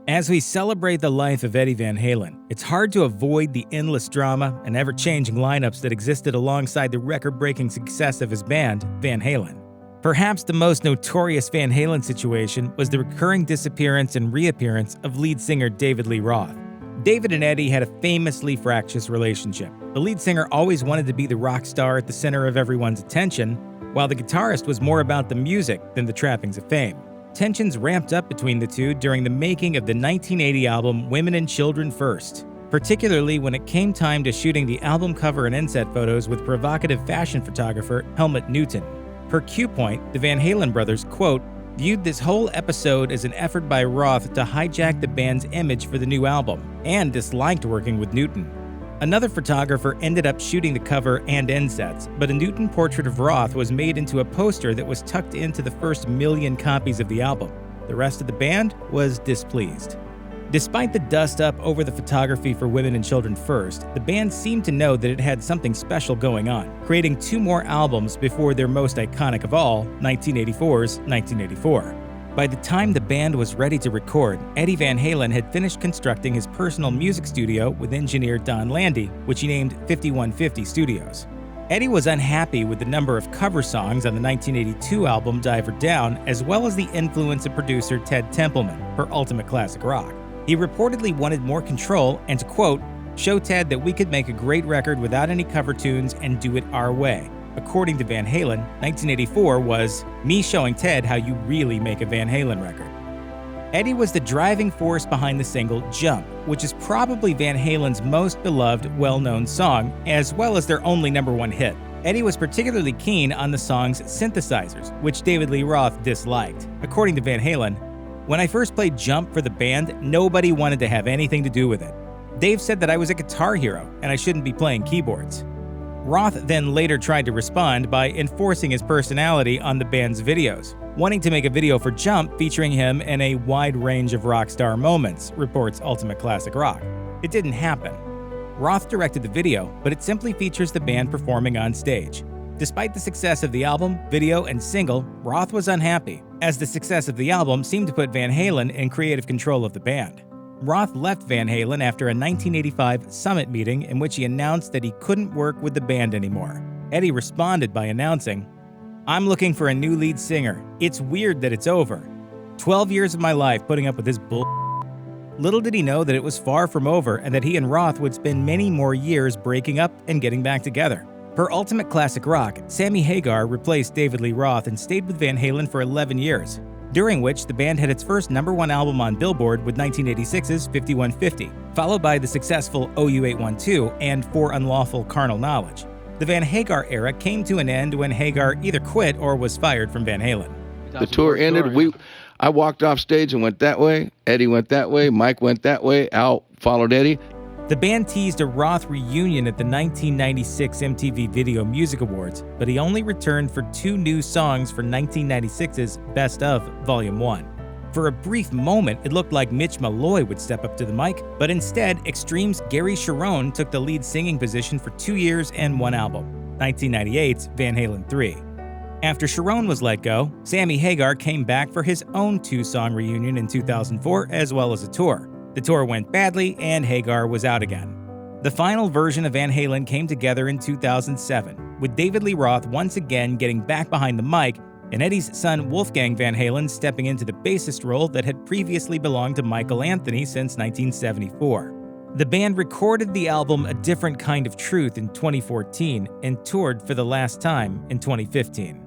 As we celebrate the life of Eddie Van Halen, it's hard to avoid the endless drama and ever-changing lineups that existed alongside the record-breaking success of his band, Van Halen. Perhaps the most notorious Van Halen situation was the recurring disappearance and reappearance of lead singer David Lee Roth. David and Eddie had a famously fractious relationship. The lead singer always wanted to be the rock star at the center of everyone's attention, while the guitarist was more about the music than the trappings of fame. Tensions ramped up between the two during the making of the 1980 album Women and Children First, particularly when it came time to shooting the album cover and inset photos with provocative fashion photographer Helmut Newton. Per Q Point, the Van Halen brothers, quote, viewed this whole episode as an effort by Roth to hijack the band's image for the new album, and disliked working with Newton. Another photographer ended up shooting the cover and insets, but a Newton portrait of Roth was made into a poster that was tucked into the first 1 million copies of the album. The rest of the band was displeased. Despite the dust-up over the photography for Women and Children First, the band seemed to know that it had something special going on, creating 2 more albums before their most iconic of all, 1984's 1984. By the time the band was ready to record, Eddie Van Halen had finished constructing his personal music studio with engineer Don Landy, which he named 5150 Studios. Eddie was unhappy with the number of cover songs on the 1982 album Diver Down, as well as the influence of producer Ted Templeman for Ultimate Classic Rock. He reportedly wanted more control and to, quote, show Ted that we could make a great record without any cover tunes and do it our way. According to Van Halen, 1984 was me showing Ted how you really make a Van Halen record. Eddie was the driving force behind the single Jump, which is probably Van Halen's most beloved, well-known song, as well as their only #1 hit. Eddie was particularly keen on the song's synthesizers, which David Lee Roth disliked. According to Van Halen, when I first played Jump for the band, nobody wanted to have anything to do with it. Dave said that I was a guitar hero and I shouldn't be playing keyboards. Roth then later tried to respond by enforcing his personality on the band's videos, wanting to make a video for Jump featuring him in a wide range of rock star moments, reports Ultimate Classic Rock. It didn't happen. Roth directed the video, but it simply features the band performing on stage. Despite the success of the album, video, and single, Roth was unhappy, as the success of the album seemed to put Van Halen in creative control of the band. Roth left Van Halen after a 1985 Summit meeting in which he announced that he couldn't work with the band anymore. Eddie responded by announcing, I'm looking for a new lead singer. It's weird that it's over. 12 years of my life putting up with this bull. Little did he know that it was far from over and that he and Roth would spend many more years breaking up and getting back together. Per Ultimate Classic Rock, Sammy Hagar replaced David Lee Roth and stayed with Van Halen for 11 years. During which the band had its first #1 album on Billboard with 1986's 5150, followed by the successful OU812 and For Unlawful Carnal Knowledge. The Van Hagar era came to an end when Hagar either quit or was fired from Van Halen. The tour ended, I walked off stage and went that way, Eddie went that way, Mike went that way, Al followed Eddie. The band teased a Roth reunion at the 1996 MTV Video Music Awards, but he only returned for 2 new songs for 1996's Best Of Volume 1. For a brief moment, it looked like Mitch Malloy would step up to the mic, but instead, Extreme's Gary Cherone took the lead singing position for 2 years and 1 album, 1998's Van Halen 3. After Cherone was let go, Sammy Hagar came back for his own 2-song reunion in 2004, as well as a tour. The tour went badly, and Hagar was out again. The final version of Van Halen came together in 2007, with David Lee Roth once again getting back behind the mic, and Eddie's son Wolfgang Van Halen stepping into the bassist role that had previously belonged to Michael Anthony since 1974. The band recorded the album A Different Kind of Truth in 2014 and toured for the last time in 2015.